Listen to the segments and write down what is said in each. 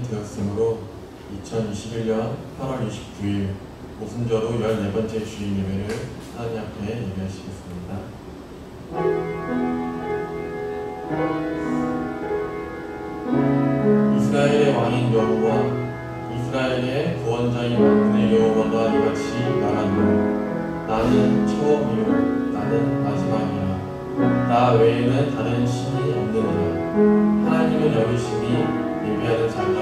되었으므로 2021년 8월 29일 오순절후 14번째 주일 예배를 하나님 앞에 예배하시겠습니다. 이스라엘의 왕인 여호와, 이스라엘의 구원자인 만군의 여호와가 이같이 말하노라. 나는 처음이요 나는 마지막이라. 나 외에는 다른 신이 없느니라. 하나님은 여기심이 예배하는 자가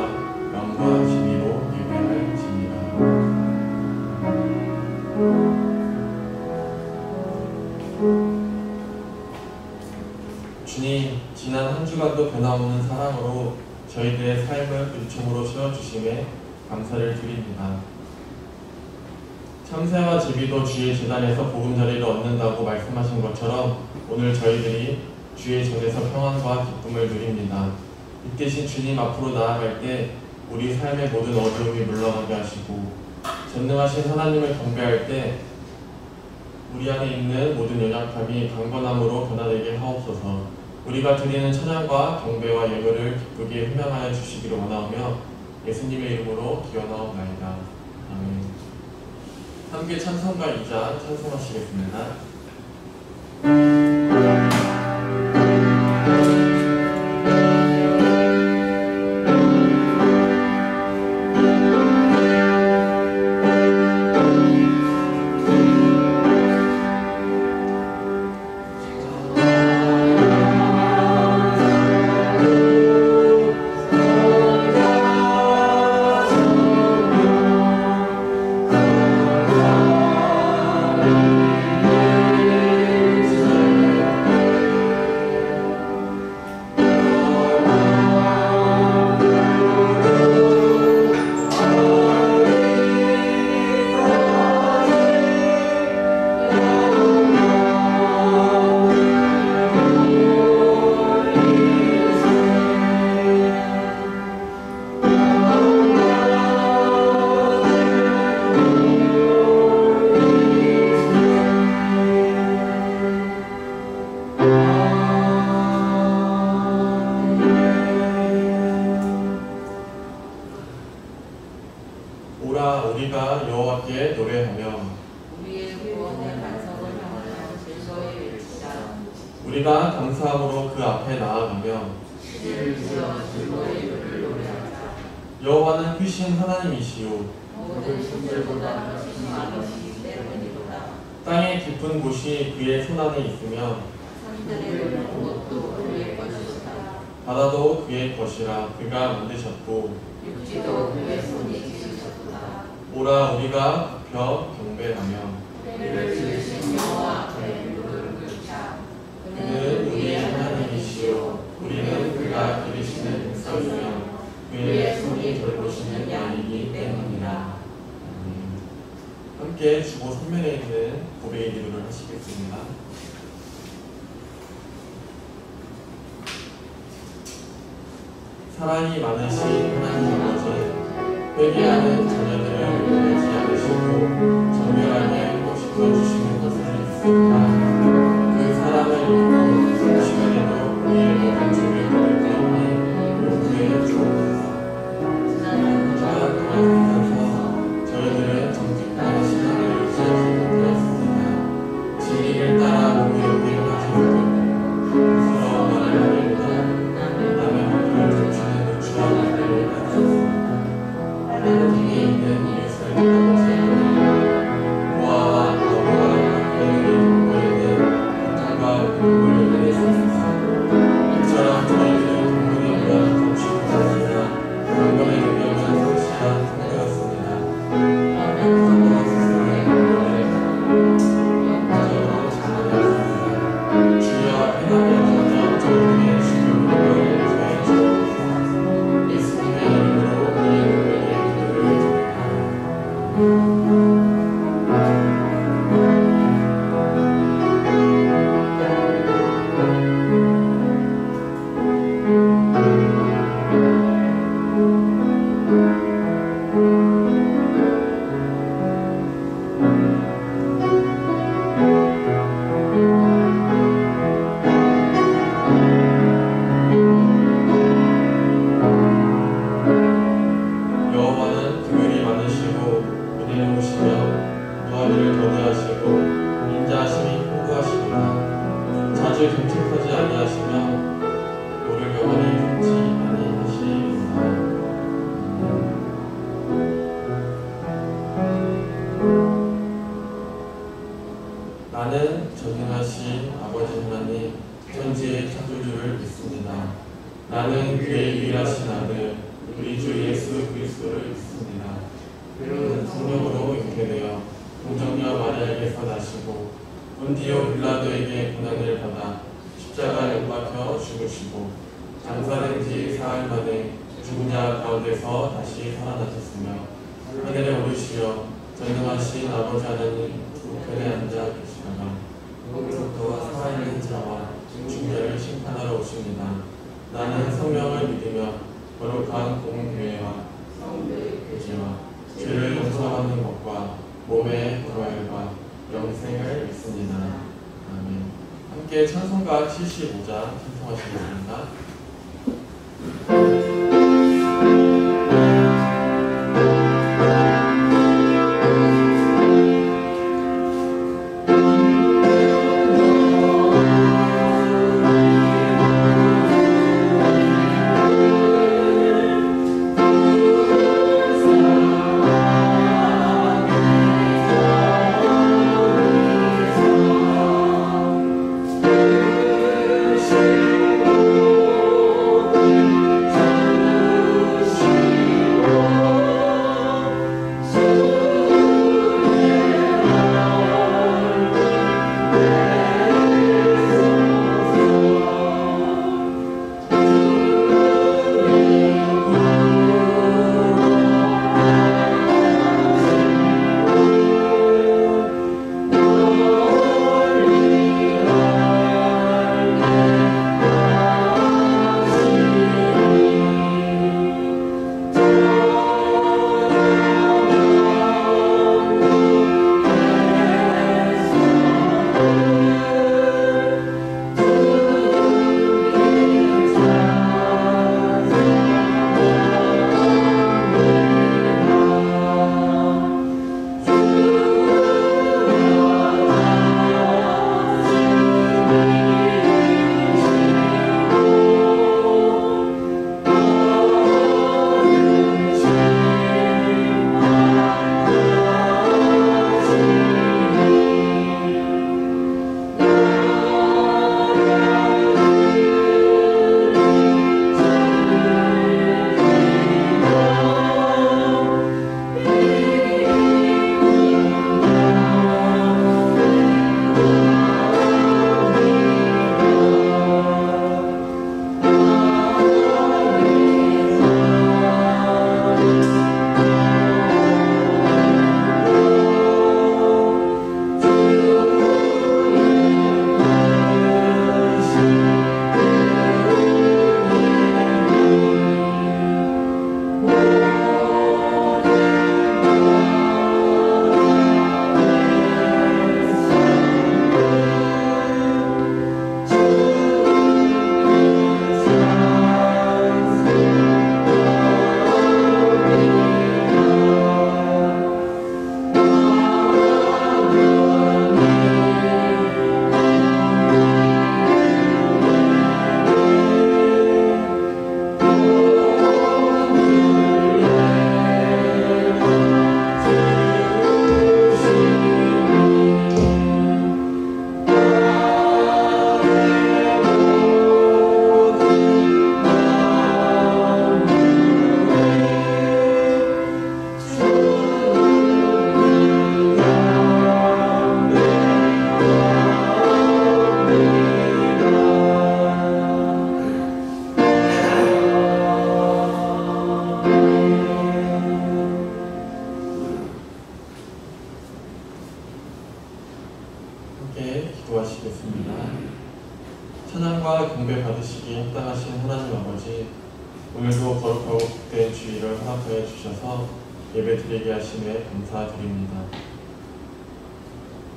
영과 진리로 예배할지니라. 주님, 지난 한 주간도 변함없는 사랑으로 저희들의 삶을 은총으로 채워주심에 감사를 드립니다. 참새와 제비도 주의 제단에서 보금자리를 얻는다고 말씀하신 것처럼 오늘 저희들이 주의 전에서 평안과 기쁨을 누립니다. 이 대신 주님 앞으로 나아갈 때 우리 삶의 모든 어려움이 물러가게 하시고 전능하신 하나님을 경배할 때 우리 안에 있는 모든 연약함이 강건함으로 변화되게 하옵소서. 우리가 드리는 찬양과 경배와 예배를 기쁘게 흠양하여 주시기를 원하오며 예수님의 이름으로 기원하옵나이다. 아멘. 함께 찬송가 2장 찬송하시겠습니다. 우리가 여호와께 노래하며 우리의 구원의 반석을 향하여 즐거이 외치자. 우리가 감사함으로 그 앞에 나아가며 주를 지어 즐거이 노래하자. 여호와는 크신 하나님이시요 모든 신들보다 훨씬 많으시기 때문이로다. 땅의 깊은 곳이 그의 손안에 있으며 산들의 높은 곳도 그의 것이다. 바다도 그의 것이라 그가 만드셨고 육지도 그의 손이 지으셨다. 오라 우리가 굽혀 경배하며 그를 지으신 여호와 앞에 무릎을 꿇자. 그는 우리의 하나님이시요 우리는 그가 기르시는 백성이며 그의 손이 돌보시는 양이기 때문이라. 함께 주보 선면에 있는 고백의 기도를 하시겠습니다. 사랑이 많으신 하나님 아버지, 회개하는 자녀들을 외면하지 않으시고 정결하게 고집어주시는 것을 믿습니다. 그 사랑을 믿고 이 시간에도 우리의 모든 죄를 버릴 때에 용서해 주옵소서. 지난 동안 살면서 저희들은 정직한 신앙을 유지하지 못하였습니다. 진리를 따라 몸이 욕되게 하지 못했고 부끄러운 말을 하려다 남의 허물을 덮치는 누추한 말들을 하였습니다. 하나님께 있는 예수를 아버지, 보아와 거부와 그들의 동거에는 고통과 눈물 전능하신 아버지 하나님 천지의 창조주를 믿습니다. 나는 그의 유일하신 아들 우리 주 예수 그리스도를 믿습니다. 그는 성령으로 잉태되어 동정녀 마리아에게서 나시고 본디오 빌라도에게 고난을 받아 십자가에 못 박혀 죽으시고 장사된 지 사흘 만에 죽은 자 가운데서 다시 살아나셨으며 하늘에 오르시어 전능하신 아버지 하나님 우편에 앉아 계시다가 거기로부터 살아있는 자와 중자를 심판하러 오십니다. 나는 성령을 믿으며 거룩한 공교회와 성도의 교제와 죄를 용서하는 것과 몸의 부활과 영생을 믿습니다. 아멘. 함께 찬송가 75장 찬송하시겠습니다. 찬양과 경배 받으시기에 합당하신 하나님 아버지, 오늘도 거룩하고 복된 주일을 허락하여 주셔서 예배드리게 하심에 감사드립니다.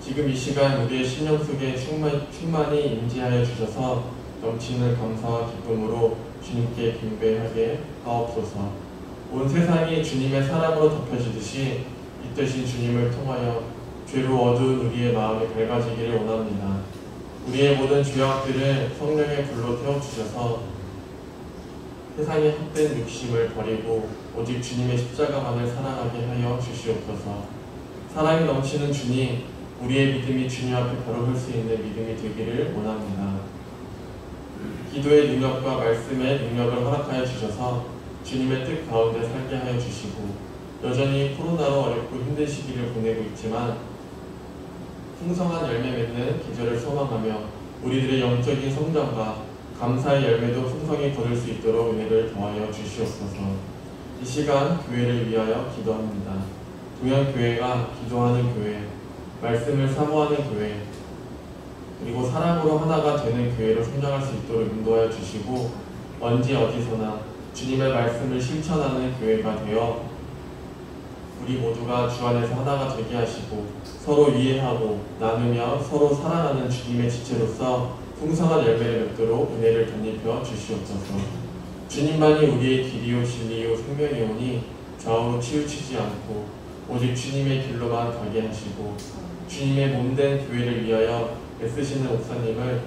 지금 이 시간 우리의 심령 속에 충만히 임재하여 주셔서 넘치는 감사와 기쁨으로 주님께 경배하게 하옵소서. 온 세상이 주님의 사랑으로 덮여지듯이 이 뜻인 주님을 통하여 죄로 어두운 우리의 마음이 밝아지기를 원합니다. 우리의 모든 죄악들을 성령의 불로 태워주셔서 세상에 헛된 욕심을 버리고 오직 주님의 십자가만을 사랑하게 하여 주시옵소서. 사랑이 넘치는 주님, 우리의 믿음이 주님 앞에 바로 설 수 있는 믿음이 되기를 원합니다. 기도의 능력과 말씀의 능력을 허락하여 주셔서 주님의 뜻 가운데 살게 하여 주시고, 여전히 코로나로 어렵고 힘든 시기를 보내고 있지만 풍성한 열매 맺는 계절을 소망하며 우리들의 영적인 성장과 감사의 열매도 풍성히 거둘 수 있도록 은혜를 더하여 주시옵소서. 이 시간 교회를 위하여 기도합니다. 동양교회가 기도하는 교회, 말씀을 사모하는 교회, 그리고 사랑으로 하나가 되는 교회로 성장할 수 있도록 인도하여 주시고, 언제 어디서나 주님의 말씀을 실천하는 교회가 되어 우리 모두가 주 안에서 하나가 되게 하시고 서로 이해하고 나누며 서로 사랑하는 주님의 지체로서 풍성한 열매를 맺도록 은혜를 덧입혀 주시옵소서. 주님만이 우리의 길이요 진리요 생명이오니 좌우로 치우치지 않고 오직 주님의 길로만 가게 하시고, 주님의 몸된 교회를 위하여 애쓰시는 목사님을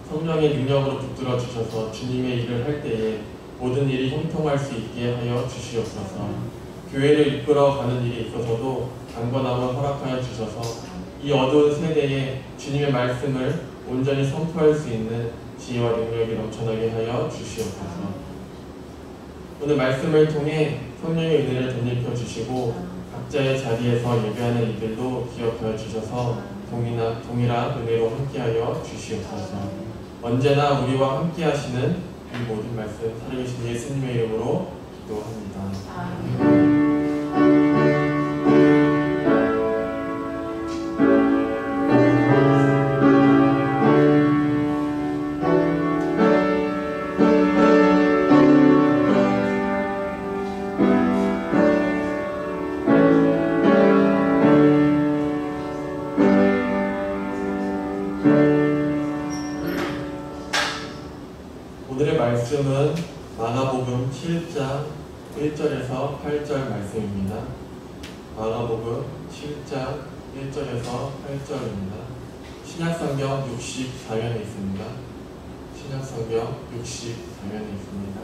성령의 능력으로 붙들어 주셔서 주님의 일을 할 때에 모든 일이 형통할 수 있게 하여 주시옵소서. 교회를 이끌어가는 일에 있어서도 강건함을 허락하여 주셔서 이 어두운 세대에 주님의 말씀을 온전히 선포할 수 있는 지혜와 능력이 넘쳐나게 하여 주시옵소서. 오늘 말씀을 통해 성령의 은혜를 덧입혀 주시고 각자의 자리에서 예배하는 이들도 기억하여 주셔서 동일한 은혜로 함께하여 주시옵소서. 언제나 우리와 함께하시는 이 모든 말씀 살아계신 예수님의 이름으로 기도합니다. 오늘의 말씀은 마가복음 7장 1절에서 8절 말씀입니다. 마가복음 7장 1절에서 8절입니다. 신약성경 64면에 있습니다. 신약성경 64면에 있습니다.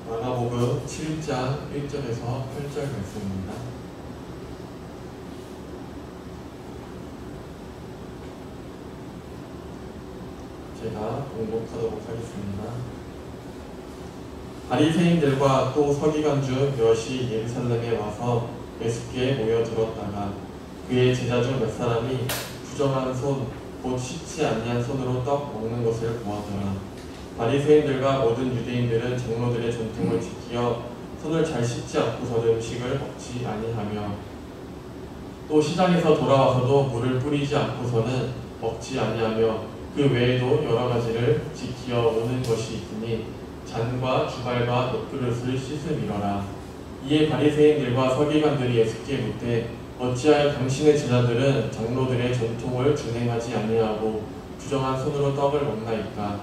마가복음 7장 1절에서 8절 말씀입니다. 제가 공독하도록 하겠습니다. 바리새인들과 또 서기관 중 몇이 예루살렘에 와서 예수께 모여들었다가 그의 제자 중 몇 사람이 부정한 손, 곧 씻지 아니한 손으로 떡 먹는 것을 보았더라. 바리새인들과 모든 유대인들은 장로들의 전통을 지키어 손을 잘 씻지 않고서는 음식을 먹지 아니하며 또 시장에서 돌아와서도 물을 뿌리지 않고서는 먹지 아니하며 그 외에도 여러 가지를 지키어 오는 것이 있으니 잔과 주발과 옆그릇을 씻음이러라. 이에 바리새인들과 서기관들이 예수께 묻되 어찌하여 당신의 제자들은 장로들의 전통을 준행하지 아니하고 부정한 손으로 떡을 먹나이까.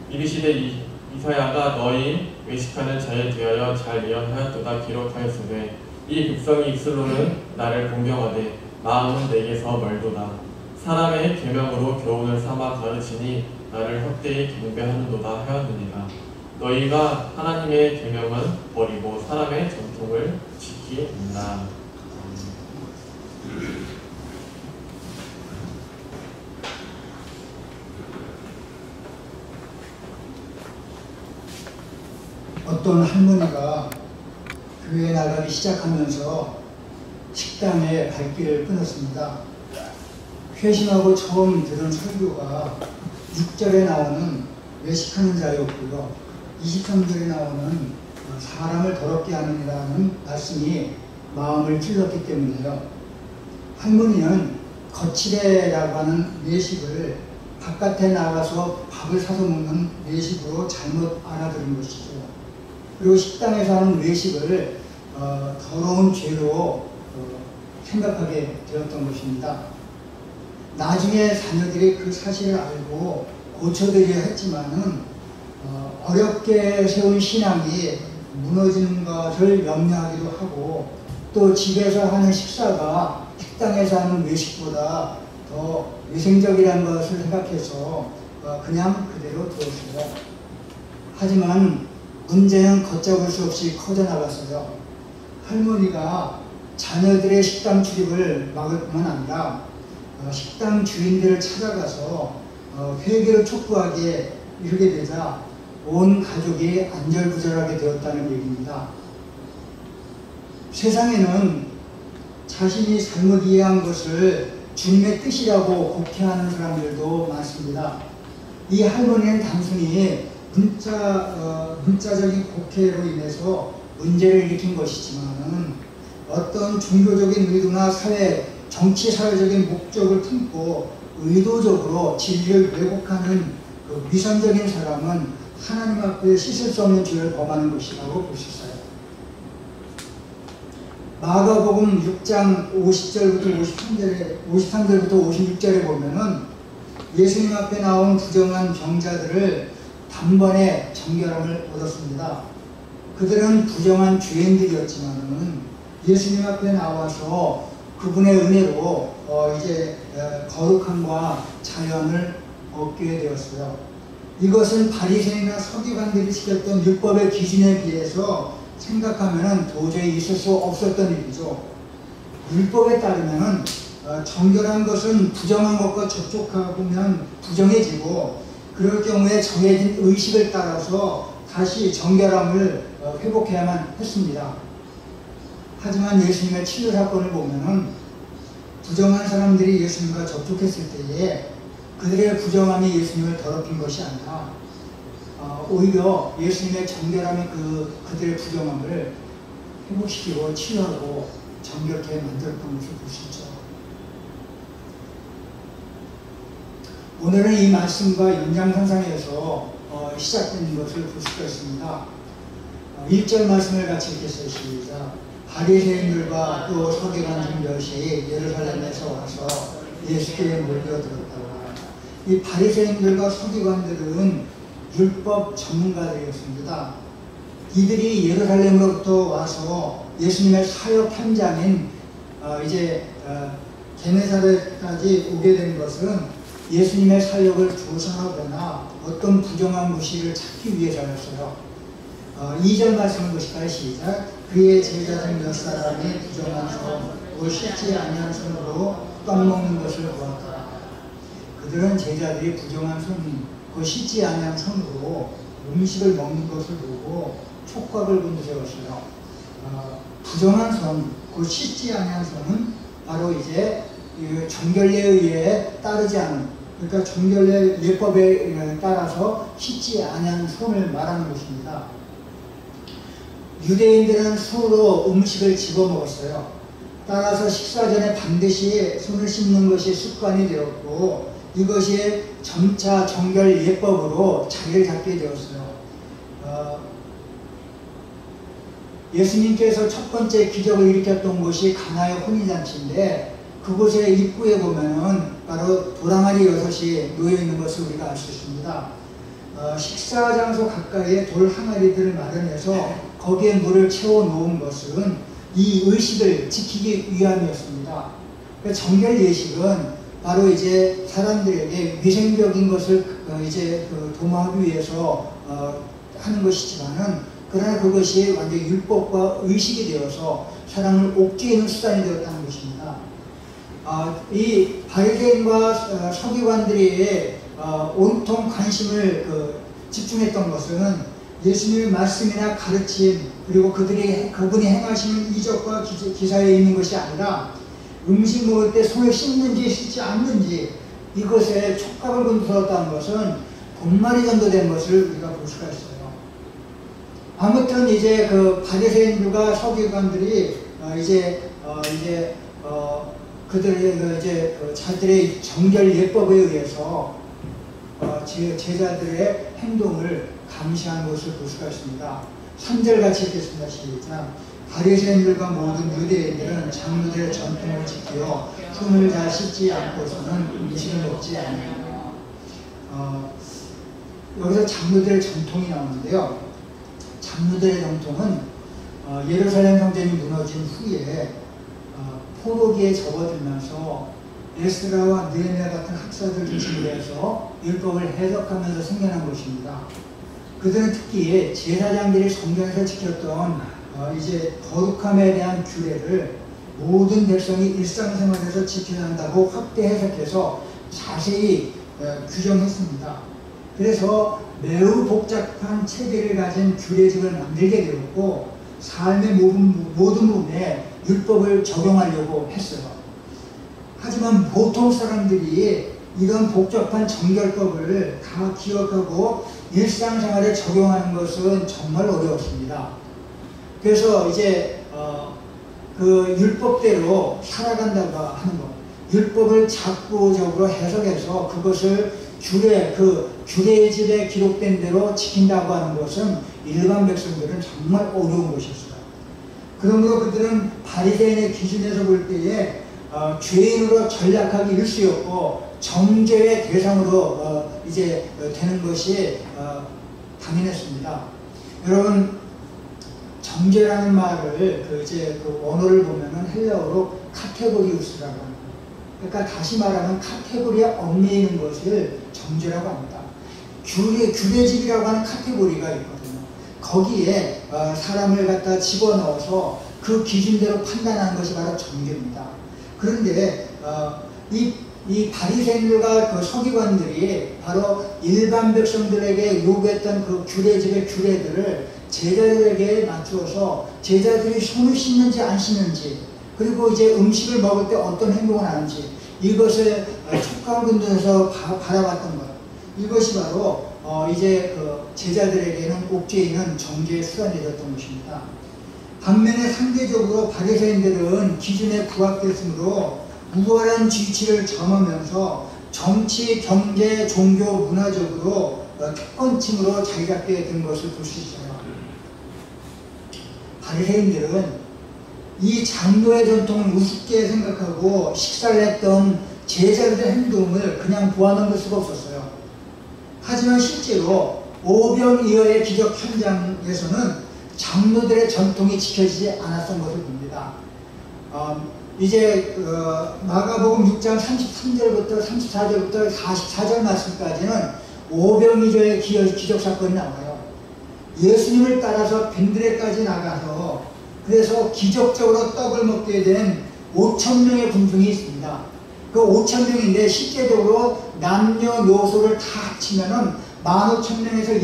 이르시되 이사야가 너희 외식하는 자에 대하여 잘 예언하였도다 기록하였으되 이 백성이 입술로는 나를 공경하되 마음은 내게서 멀도다. 사람의 계명으로 교훈을 삼아 가르치니 나를 헛되이 경배하는도다 하였느니라. 너희가 하나님의 계명은 버리고 사람의 전통을 지키는다. 어떤 할머니가 교회 나가기 시작하면서 식당에 발길을 끊었습니다. 회심하고 처음 들은 설교가 6절에 나오는 외식하는 자였고요. 23절에 나오는 사람을 더럽게 하느니라는 말씀이 마음을 찔렀기 때문에요. 할머니는 거칠애라고 하는 외식을 바깥에 나가서 밥을 사서 먹는 외식으로 잘못 알아들은 것이죠. 그리고 식당에서 하는 외식을 더러운 죄로 생각하게 되었던 것입니다. 나중에 자녀들이 그 사실을 알고 고쳐드려야 했지만은 어렵게 세운 신앙이 무너지는 것을 염려하기도 하고 또 집에서 하는 식사가 식당에서 하는 외식보다 더 위생적이라는 것을 생각해서 그냥 그대로 두었어요. 하지만 문제는 걷잡을 수 없이 커져나갔어요. 할머니가 자녀들의 식당 출입을 막을 뿐만 아니라 식당 주인들을 찾아가서 회개를 촉구하기에 이르게 되자 온 가족이 안절부절하게 되었다는 얘기입니다. 세상에는 자신이 잘못 이해한 것을 주님의 뜻이라고 곡해하는 사람들도 많습니다. 이 할머니는 단순히 문자적인 곡해로 인해서 문제를 일으킨 것이지만 어떤 종교적인 의도나 정치 사회적인 목적을 품고 의도적으로 진리를 왜곡하는 그 위선적인 사람은 하나님 앞에 씻을 수 없는 죄를 범하는 것이라고 볼 수 있어요. 마가복음 6장 50절부터 53절부터 56절에 보면은 예수님 앞에 나온 부정한 병자들을 단번에 정결함을 얻었습니다. 그들은 부정한 죄인들이었지만은 예수님 앞에 나와서 그분의 은혜로 거룩함과 자연을 얻게 되었어요. 이것은 바리새인이나 서기관들이 지켰던 율법의 기준에 비해서 생각하면 도저히 있을 수 없었던 일이죠. 율법에 따르면 정결한 것은 부정한 것과 접촉하면 부정해지고 그럴 경우에 정해진 의식을 따라서 다시 정결함을 회복해야만 했습니다. 하지만 예수님의 치유 사건을 보면은 부정한 사람들이 예수님과 접촉했을 때에 그들의 부정함이 예수님을 더럽힌 것이 아니라 오히려 예수님의 정결함이 그들의 부정함을 회복시키고 치유하고 정결케 만들었던 것을 볼 수 있죠. 오늘은 이 말씀과 연장선상에서 시작된 것을 볼 수가 있습니다. 1절 말씀을 같이 읽겠어요. 시작. 바리새인들과 또 서기관 중몇이 예루살렘에서 와서 예수께 몰려들었다고. 이 바리새인들과 서기관들은 율법 전문가들이었습니다. 이들이 예루살렘으로부터 와서 예수님의 사역 현장인 게네사렛까지 오게 된 것은 예수님의 사역을 조사하거나 어떤 부정한 무시를 찾기 위해서였어요. 2절 말씀을 보실까요? 시작. 그의 제자들 몇 사람이 부정한 손, 씻지 아니한 손으로 떡 먹는 것을 보았더라. 그들은 제자들이 부정한 손, 씻지 아니한 손으로 음식을 먹는 것을 보고 촉각을 곤두세웠어요. 부정한 손, 씻지 아니한 손은 바로 정결례에 의해 따르지 않은, 그러니까 정결례 예법에 따라서 씻지 아니한 손을 말하는 것입니다. 유대인들은 손으로 음식을 집어 먹었어요. 따라서 식사 전에 반드시 손을 씻는 것이 습관이 되었고 이것이 점차 정결 예법으로 자리를 잡게 되었어요. 예수님께서 첫 번째 기적을 일으켰던 곳이 가나의 혼인잔치인데 그곳의 입구에 보면은 바로 돌항아리 6이 놓여 있는 것을 우리가 알 수 있습니다. 식사 장소 가까이에 돌 항아리들을 마련해서 거기에 물을 채워 놓은 것은 이 의식을 지키기 위함이었습니다. 정결 예식은 바로 사람들에게 위생적인 것을 도모하기 위해서 하는 것이지만은 그러나 그것이 완전히 율법과 의식이 되어서 사람을 옥죄이는 수단이 되었다는 것입니다. 이 바리새인과 서기관들이 온통 관심을 집중했던 것은 예수님의 말씀이나 가르침 그리고 그분이 행하시는 이적과 기사에 있는 것이 아니라 음식 먹을 때 손을 씻는지 씻지 않는지 이것에 촉각을 곤두세웠다는 것은 본말이 전도된 것을 우리가 볼 수가 있어요. 아무튼 바리새인들과 서기관들이 그들의 자들의 정결 예법에 의해서 제자들의 행동을 감시한 것을 볼 수가 있습니다. 3절 같이 읽겠습니다. 시작. 바리새인들과 모든 유대인들은 장로들의 전통을 지켜 손을 다 씻지 않고서는 음식을 먹지 않아요. 여기서 장로들의 전통이 나오는데요. 장로들의 전통은 예루살렘 성전이 무너진 후에 포로기에 접어들면서 에스라와 느헤미야 같은 학사들 중심으로 해서 율법을 해석하면서 생겨난 것입니다. 그들은 특히 제사장들이 성경에서 지켰던 이제 거룩함에 대한 규례를 모든 백성이 일상생활에서 지켜야 한다고 확대 해석해서 자세히 규정했습니다. 그래서 매우 복잡한 체계를 가진 규례집을 만들게 되었고 삶의 모든 부분에 율법을 적용하려고 했어요. 하지만 보통 사람들이 이런 복잡한 정결법을 다 기억하고 일상생활에 적용하는 것은 정말 어려웠습니다. 그래서 이제 그 율법대로 살아간다고 하는 것, 율법을 작부적으로 해석해서 그것을 규례집에 기록된 대로 지킨다고 하는 것은 일반 백성들은 정말 어려운 것이었어요. 그러므로 그들은 바리새인의 기준에서 볼 때에 죄인으로 전락하기 일쑤였고 정죄의 대상으로 이제 되는 것이 당연했습니다. 여러분, 정죄라는 말을 그 원어를 보면은 헬라어로 카테고리우스라고 합니다. 그러니까 다시 말하면 카테고리에 얽매이는 것을 정죄라고 합니다. 규례집이라고 하는 카테고리가 있거든요. 거기에 사람을 갖다 집어넣어서 그 기준대로 판단하는 것이 바로 정죄입니다. 그런데 이 바리새인들과 그 서기관들이 바로 일반 백성들에게 요구했던 그 규례집의 규례들을 제자들에게 맞추어서 제자들이 손을 씻는지 안 씻는지, 그리고 이제 음식을 먹을 때 어떤 행동을 하는지, 이것을 촉각근두에서 바라봤던 것, 이것이 바로 이제 그 제자들에게는 옥죄 있는 정죄의 수단이 되었던 것입니다. 반면에 상대적으로 바리새인들은 기준에 부합됐으므로 우월한 지위치를 점하면서 정치, 경제, 종교, 문화적으로 특권층으로 자리 잡게 된 것을 볼 수 있어요. 바리새인들은 이 장로의 전통을 우습게 생각하고 식사를 했던 제자들의 행동을 그냥 보아넘길 수가 없었어요. 하지만 실제로 오병이어의 기적 현장에서는 장로들의 전통이 지켜지지 않았던 것을 봅니다. 이제 마가복음 6장 33절부터 34절부터 44절 말씀까지는 오병이어의 기적 사건이 나와요. 예수님을 따라서 빈드레까지 나가서 그래서 기적적으로 떡을 먹게 된 5,000명의 군중이 있습니다. 그 5,000명인데 실제적으로 남녀노소를 다 합치면은 15,000명에서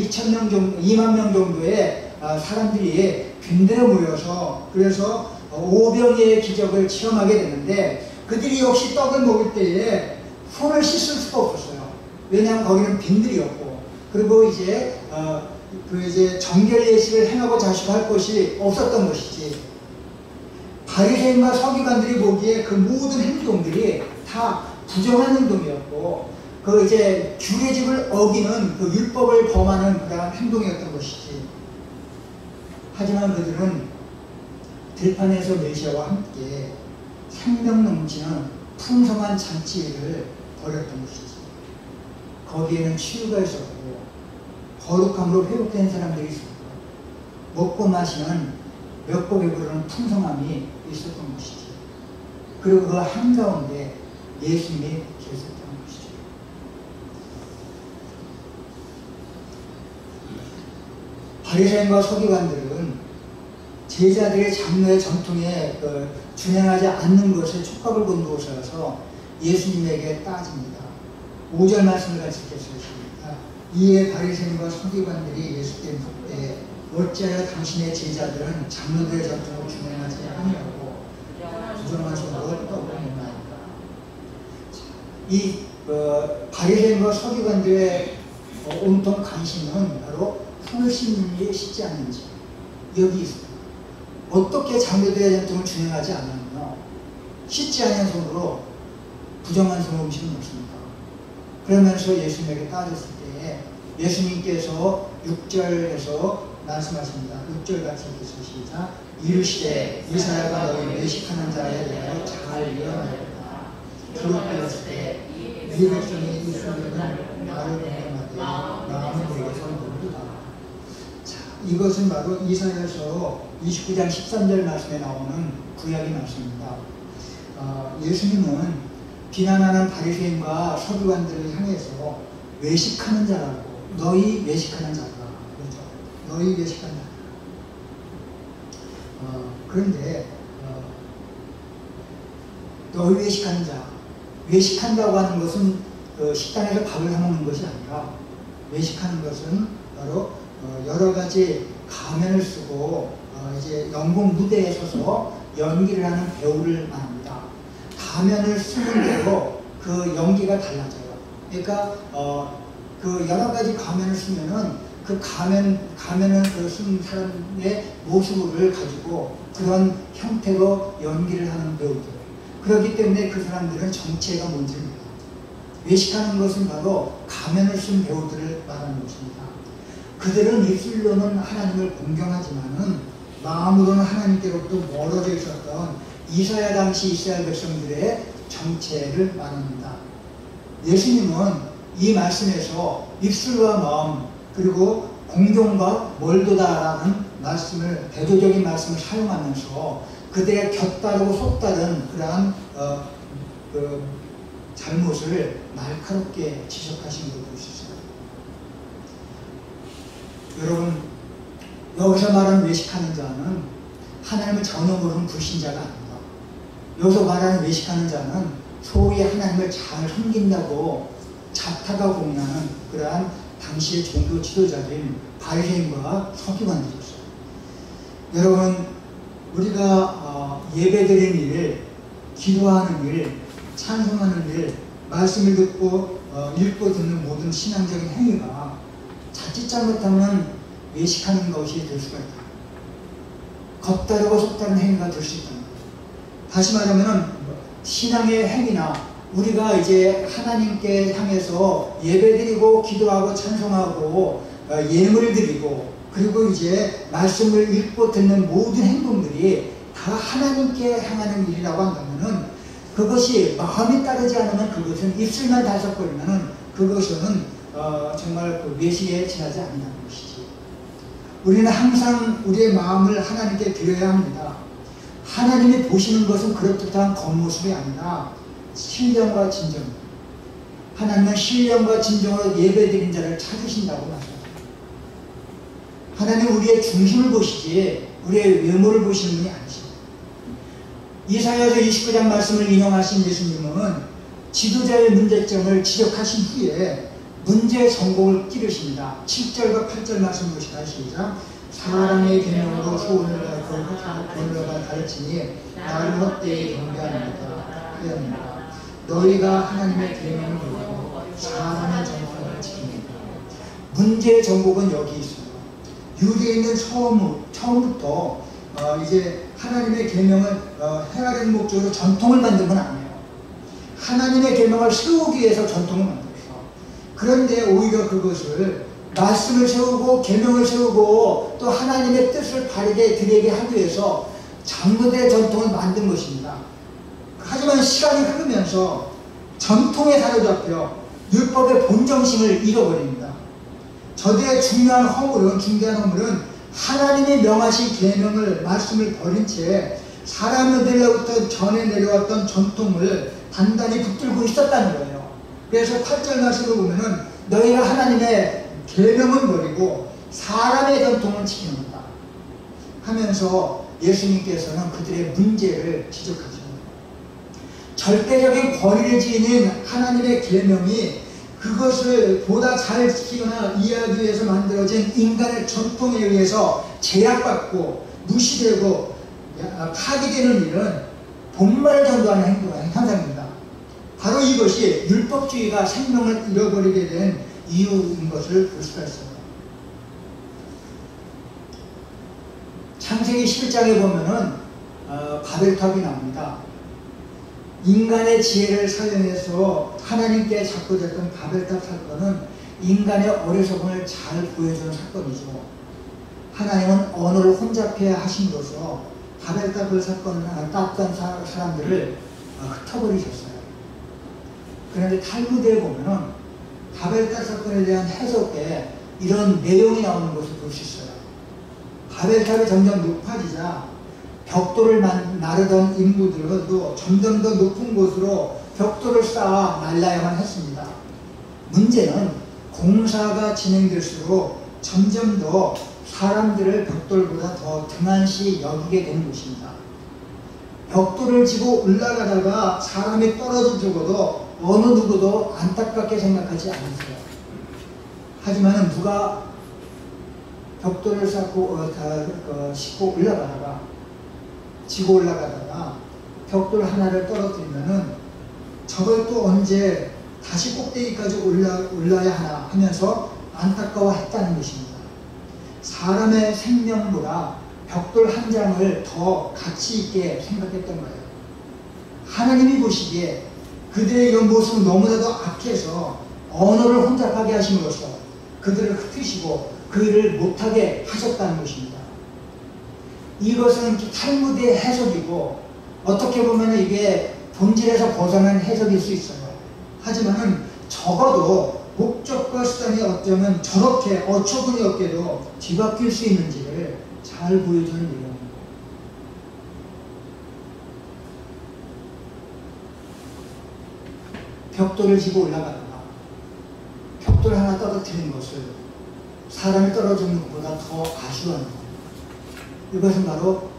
2만 명 정도의 사람들이 빈드레 모여서 그래서 오병이어의 기적을 체험하게 되는데, 그들이 역시 떡을 먹을 때에 손을 씻을 수가 없었어요. 왜냐하면 거기는 빈들이었고, 그리고 이제 이제 정결 예식을 행하고 자식할 것이 없었던 것이지. 바리새인과 서기관들이 보기에 그 모든 행동들이 다 부정한 행동이었고, 그 이제 규례집을 어기는 그 율법을 범하는 그러한 행동이었던 것이지. 하지만 그들은 들판에서 메시아와 함께 생명 넘치는 풍성한 잔치를 벌였던 것이지. 거기에는 치유가 있었고 거룩함으로 회복된 사람들이 있었고 먹고 마시는 몇 곡에 부르는 풍성함이 있었던 것이지. 그리고 그 한가운데 예수님이 계셨던 것이죠. 바리새인과 서기관들은 제자들의 장로의 전통에 준행하지 않는 것에 촉각을 건두어서 예수님에게 따집니다. 5절 말씀을 같이 읽겠습니다. 이에 바리새인과 서기관들이 예수께 묻되 어찌하여 당신의 제자들은 장로들의 전통을 준행하지 아니하고 부정한 손으로 떡을 먹나이까. 이 바리새인과 서기관들의 온통 관심은 바로 손을 씻는지 씻지 않는지 여기 있습니다. 어떻게 장로들의 전통을 준행하지 않았느냐? 씻지 않은 손으로 부정한 손으로 음식을 먹습니까? 그러면서 예수님에게 따졌을 때에 예수님께서 6절에서 말씀하십니다. 6절 같이 읽으시죠. 이르시되 이사야가 너희 외식하는 자에 대하여 잘 예언하였다. 기록되었을 때 이 백성이 이 소리는 나를 공감하되 마음은 내게서 모르다. 자, 이것은 바로 이사야서 29장 13절 말씀에 나오는 구약의 말씀입니다. 예수님은 비난하는 바리새인과 서기관들을 향해서 외식하는 자라고, 너희 외식하는 자라 그러죠. 너희 외식한다. 그런데 너희 외식하는 자, 외식한다고 하는 것은 식당에서 밥을 사 먹는 것이 아니라 외식하는 것은 바로 여러 가지 가면을 쓰고 이제 연극 무대에 서서 연기를 하는 배우를 말합니다. 가면을 쓰는 대로 그 연기가 달라져요. 그러니까 그 여러 가지 가면을 쓰면은 그 가면을 쓴 사람의 모습을 가지고 그런 형태로 연기를 하는 배우들. 그렇기 때문에 그 사람들은 정체가 뭔지를 몰라요. 외식하는 것은 바로 가면을 쓴 배우들을 말하는 것입니다. 그들은 입술로는 하나님을 공경하지만은 마음으로는 하나님께로부터 멀어져 있었던 이사야 당시 이스라엘 백성들의 정체를 말합니다. 예수님은 이 말씀에서 입술과 마음 그리고 공경과 멀도다라는 말씀을 대조적인 말씀을 사용하면서 그들의 곁다르고 속다른 그러한 그 잘못을 날카롭게 지적하신 것을 볼 수 있어요. 여러분, 여기서 말하는 외식하는 자는 하나님을 전혀 모르는 불신자가 아닙니다. 여기서 말하는 외식하는 자는 소위 하나님을 잘 섬긴다고 자타가 공유하는 그러한 당시의 종교 지도자들인 바리새인과 서기관들이었어요. 여러분, 우리가 예배드리는 일, 기도하는 일, 찬송하는 일, 말씀을 듣고 읽고 듣는 모든 신앙적인 행위가 자칫 잘못하면 외식하는 것이 될 수가 있다. 겉다르고 속다른 행위가 될 수 있다. 다시 말하면 신앙의 행위나 우리가 이제 하나님께 향해서 예배드리고 기도하고 찬송하고 예물을 드리고 그리고 이제 말씀을 읽고 듣는 모든 행동들이 다 하나님께 향하는 일이라고 한다면은 그것이 마음이 따르지 않으면 그것은 입술만 달싹거리면은 그것은 정말 그 외식에 지나지 않는다는 것이지. 우리는 항상 우리의 마음을 하나님께 드려야 합니다. 하나님이 보시는 것은 그렇듯한 겉모습이 아니라 신령과 진정. 하나님은 신령과 진정으로 예배드린 자를 찾으신다고 말합니다. 하나님은 우리의 중심을 보시지 우리의 외모를 보시는 분이 아니십니다. 이사야서 29장 말씀을 인용하신 예수님은 지도자의 문제점을 지적하신 후에 문제의 전공을 찌르십니다. 7절과 8절 말씀 보시다. 시작. 사람의 계명으로 소원을 가르치고 본러가 가르치니 나를 헛되이 경배하는도다. 너희가 하나님의 계명을 모르고 사람의 전공을 지킵니다. 문제의 전공은 여기 있어요. 유대인은 처음부터 이제 하나님의 계명을 행하려는 목적으로 전통을 만든 건 아니에요. 하나님의 계명을 세우기 위해서 전통을 만들었어. 그런데 오히려 그것을 말씀을 세우고 계명을 세우고 또 하나님의 뜻을 바르게 드리게 하기 위해서 장로들의 전통을 만든 것입니다. 하지만 시간이 흐르면서 전통에 사로잡혀 율법의 본정신을 잃어버립니다. 저들의 중대한 허물은 하나님이 명하신 계명을 말씀을 버린 채 사람들로부터 전해 내려왔던 전통을 단단히 붙들고 있었다는 거예요. 그래서 8절 말씀을 보면은 너희가 하나님의 계명은 버리고 사람의 전통을 지키는다 하면서 예수님께서는 그들의 문제를 지적하십니다. 절대적인 권위를 지닌 하나님의 계명이 그것을 보다 잘 지키거나 이해하기 위해서 만들어진 인간의 전통에 의해서 제약받고 무시되고 파괴되는 일은 본말을 전도하는 현상입니다. 바로 이것이 율법주의가 생명을 잃어버리게 된 이유인 것을 볼 수가 있습니다. 창세기 11장에 보면은 바벨탑이 나옵니다. 인간의 지혜를 사용해서 하나님께 작고됐던 바벨탑 사건은 인간의 어리석음을 잘 보여주는 사건이죠. 하나님은 언어를 혼잡해야 하심으로써 바벨탑 사건을 땄던 사람들을 흩어버리셨어요. 그런데 탈무드에 보면은 바벨탑 사건에 대한 해석에 이런 내용이 나오는 것을 볼 수 있어요. 바벨탑이 점점 높아지자 벽돌을 나르던 인부들도 점점 더 높은 곳으로 벽돌을 쌓아 날라야만 했습니다. 문제는 공사가 진행될수록 점점 더 사람들을 벽돌보다 더 등한시 여기게 되는 것입니다. 벽돌을 지고 올라가다가 사람이 떨어져 죽어도 어느 누구도 안타깝게 생각하지 않으세요. 하지만 누가 벽돌을 싣고 올라가다가 지고 올라가다가 벽돌 하나를 떨어뜨리면은 저걸 또 언제 다시 꼭대기까지 올라야 하나 하면서 안타까워했다는 것입니다. 사람의 생명보다 벽돌 한 장을 더 가치 있게 생각했던 거예요. 하나님이 보시기에 그들의 이런 모습은 너무나도 악해서 언어를 혼잡하게 하심으로써 그들을 흩으시고 그 일을 못하게 하셨다는 것입니다. 이것은 탈무드의 해석이고 어떻게 보면 이게 본질에서 벗어난 해석일 수 있어요. 하지만 적어도 목적과 수단이 어쩌면 저렇게 어처구니 없게도 뒤바뀔 수 있는지를 잘 보여주는 내용입니다. 벽돌을 지고 올라가다가 벽돌 하나 떨어뜨리는 것을 사람이 떨어지는 것보다 더 아쉬워하는 겁니다. 이것은 바로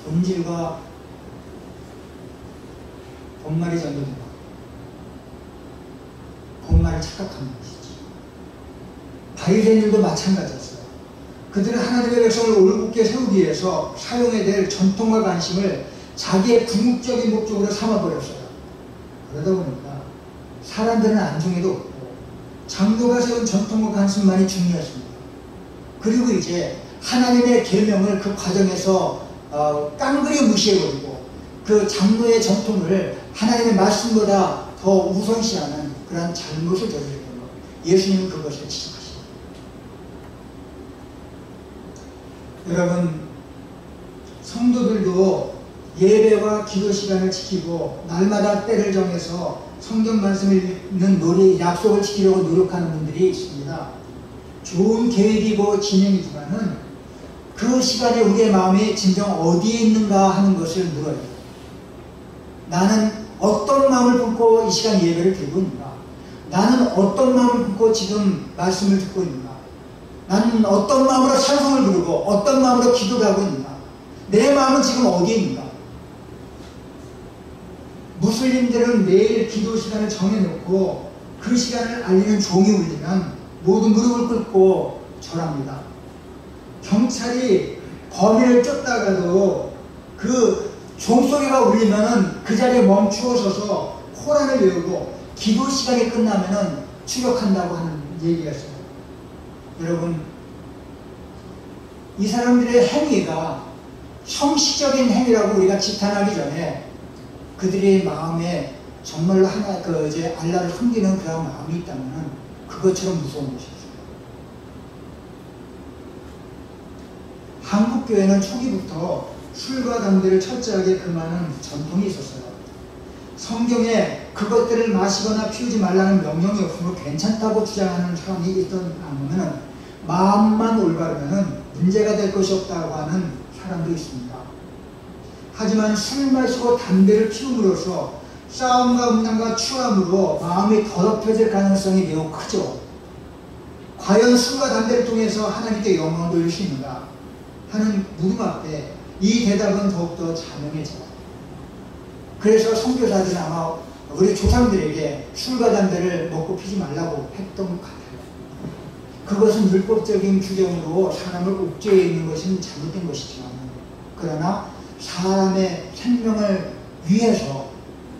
본질과 본말이 전도된 것. 본말을 착각하는 것이지. 바리새인들도 마찬가지였어요. 그들은 하나님의 백성을 올곧게 세우기 위해서 사용해야 될 전통과 관심을 자기의 궁극적인 목적으로 삼아버렸어요. 그러다 보니까 사람들은 안중에도 없고 장로가 세운 전통과 관심만이 중요했습니다. 그리고 이제 하나님의 계명을 그 과정에서 깡그리 무시해버리고 그 장로의 전통을 하나님의 말씀보다 더 우선시하는 그런 잘못을 저지르는 것. 예수님은 그것을 지적하십니다. 여러분, 성도들도 예배와 기도 시간을 지키고 날마다 때를 정해서 성경 말씀을 읽는 약속을 지키려고 노력하는 분들이 있습니다. 좋은 계획이고 진행이지만은 그 시간에 우리의 마음이 진정 어디에 있는가 하는 것을 물어요. 나는 어떤 마음을 품고 이 시간 예배를 드리고 있는가? 나는 어떤 마음을 품고 지금 말씀을 듣고 있는가? 나는 어떤 마음으로 찬송을 부르고 어떤 마음으로 기도를 하고 있는가? 내 마음은 지금 어디에 있는가? 무슬림들은 매일 기도 시간을 정해놓고 그 시간을 알리는 종이 울리면 모두 무릎을 꿇고 절합니다. 경찰이 범인을 쫓다가도 그 종소리가 울리면은 그 자리에 멈추어 서서 코란을 외우고 기도 시간이 끝나면은 추격한다고 하는 얘기가 있어요. 여러분, 이 사람들의 행위가 형식적인 행위라고 우리가 지탄하기 전에 그들의 마음에 정말로 알라를 섬기는 그런 마음이 있다면 그것처럼 무서운 것이 있어요. 한국 교회는 초기부터 술과 담배를 철저하게 금하는 전통이 있었어요. 성경에 그것들을 마시거나 피우지 말라는 명령이 없으면 괜찮다고 주장하는 사람이 있다면 마음만 올바르면 문제가 될 것이 없다고 하는 사람도 있습니다. 하지만 술 마시고 담배를 피움으로써 싸움과 음란과 추함으로 마음이 더럽혀질 가능성이 매우 크죠. 과연 술과 담배를 통해서 하나님께 영광을 돌릴 수 있는가 하는 물음 앞에 이 대답은 더욱더 자명해져요. 그래서 선교사들은 아마 우리 조상들에게 술과 담배를 먹고 피지 말라고 했던 것 같아요. 그것은 율법적인 규정으로 사람을 옥죄해 있는 것은 잘못된 것이지만, 그러나 사람의 생명을 위해서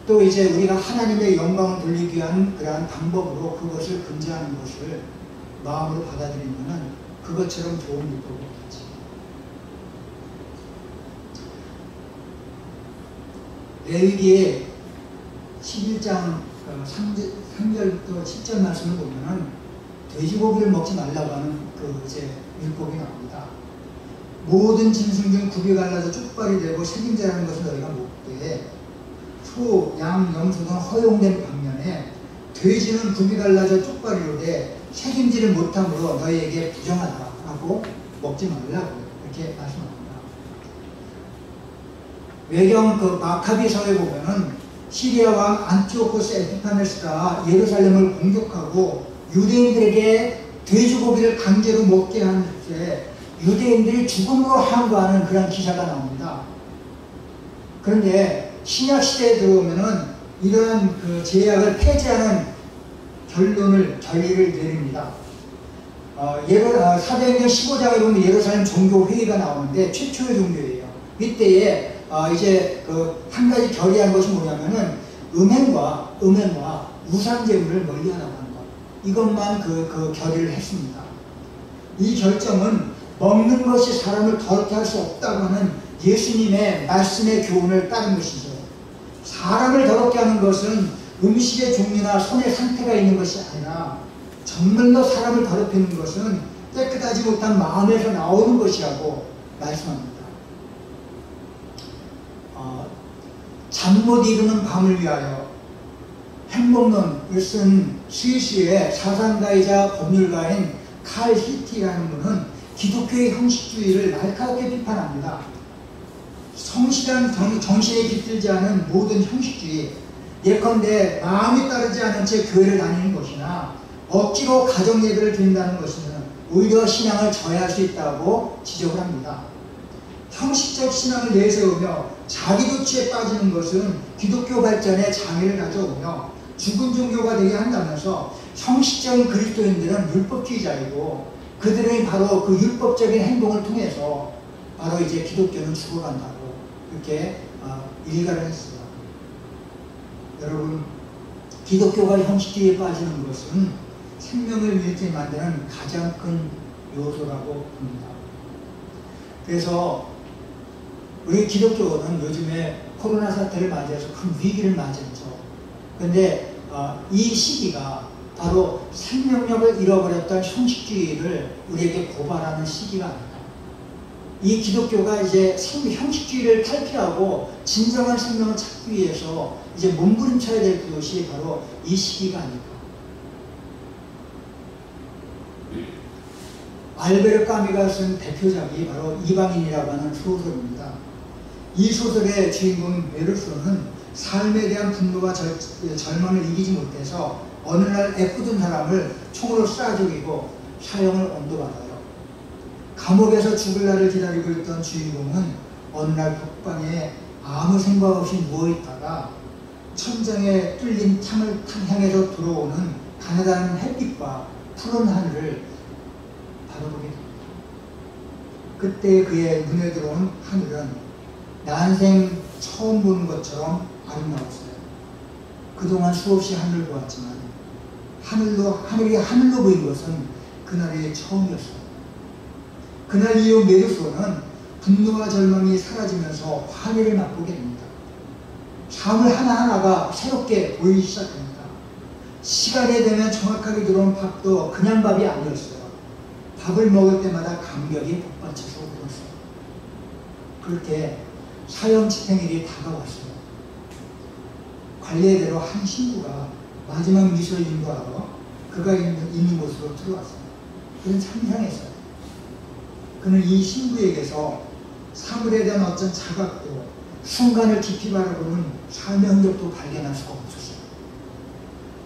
또 이제 우리가 하나님의 영광을 돌리기 위한 그러한 방법으로 그것을 금지하는 것을 마음으로 받아들이면 그것처럼 좋은 율법이 없겠지. 레위기의 11장 3절부터 10절 말씀을 보면은 돼지고기를 먹지 말라고 하는 그 이제 율법이 나옵니다. 모든 짐승 중 굽이 갈라져 쪽발이 되고 생김자라는 것을 너희가 먹되 소, 양, 염소 등 허용된 반면에 돼지는 굽이 갈라져 쪽발이로되 책임지를 못함으로 너희에게 부정하다라고 먹지 말라고 이렇게 말씀합니다. 외경 그 마카비서에 보면은 시리아 왕 안티오코스 에피파네스가 예루살렘을 공격하고 유대인들에게 돼지고기를 강제로 먹게 한 때 유대인들이 죽음으로 항거하는 그런 기사가 나옵니다. 그런데 신약 시대에 들어오면은 이러한 그 제약을 폐지하는 결의를 내립니다. 사도행전 15장에 보면 예루살렘 종교회의가 나오는데 최초의 종교회의예요. 이때에 이제 그 한 가지 결의한 것이 뭐냐면은 음행과 우상제물을 멀리하라고 하는 것. 이것만 그 결의를 했습니다. 이 결정은 먹는 것이 사람을 더럽게 할 수 없다고 하는 예수님의 말씀의 교훈을 따른 것이죠. 사람을 더럽게 하는 것은 음식의 종류나 손의 상태가 있는 것이 아니라 정말로 사람을 더럽히는 것은 깨끗하지 못한 마음에서 나오는 것이라고 말씀합니다. 잠 못 이루는 밤을 위하여 행복론을 쓴 스위스의 사상가이자 법률가인 칼 히티라는 분은 기독교의 형식주의를 날카롭게 비판합니다. 성실한 정신에 깃들지 않은 모든 형식주의, 예컨대 마음이 따르지 않은 채 교회를 다니는 것이나 억지로 가정 예배를 드린다는 것은 오히려 신앙을 저해할 수 있다고 지적을 합니다. 형식적 신앙을 내세우며 자기 도취에 빠지는 것은 기독교 발전에 장애를 가져오며 죽은 종교가 되게 한다면서 형식적인 그리스도인들은 율법주의자이고 그들은 바로 그 율법적인 행동을 통해서 바로 이제 기독교는 죽어간다고 이렇게 일가를 했어요. 여러분, 기독교가 형식주의에 빠지는 것은 생명을 잃게 만드는 가장 큰 요소라고 봅니다. 그래서 우리 기독교는 요즘에 코로나 사태를 맞이해서 큰 위기를 맞이했죠. 그런데 이 시기가 바로 생명력을 잃어버렸던 형식주의를 우리에게 고발하는 시기가 아니다. 이 기독교가 이제 형식주의를 탈피하고 진정한 생명을 찾기 위해서 이제 몸부림쳐야 될 것이 바로 이 시기가 아닐까. 알베르 까미가 쓴 대표작이 바로 이방인이라고 하는 소설입니다. 이 소설의 주인공 메르소는 삶에 대한 분노와 절망을 이기지 못해서 어느 날 애꿎은 사람을 총으로 쏴 죽이고 사형을 언도받아요. 감옥에서 죽을 날을 기다리고 있던 주인공은 어느 날 북방에 아무 생각 없이 누워있다가 천장에 뚫린 창을 향해서 들어오는 가느다란 햇빛과 푸른 하늘을 바라보게 됩니다. 그때 그의 눈에 들어온 하늘은 난생 처음 보는 것처럼 아름다웠어요. 그동안 수없이 하늘을 보았지만 하늘이 하늘로 보인 것은 그날이 처음이었어요. 그날 이후 메르소는 분노와 절망이 사라지면서 환희를 맛보게 됩니다. 삶을 하나하나가 새롭게 보이기 시작합니다. 시간이 되면 정확하게 들어온 밥도 그냥 밥이 아니었어요. 밥을 먹을 때마다 감격이 복받쳐서 울었어요. 그렇게 사형 집행일이 다가왔어요. 관례대로 한 신부가 마지막 미소를 인도하러 그가 있는 곳으로 들어왔어요. 그는 참 이상했어요. 그는 이 신부에게서 사물에 대한 어떤 자각도 순간을 깊이 바라보는 삶의 흔적도 발견할 수가 없었어요.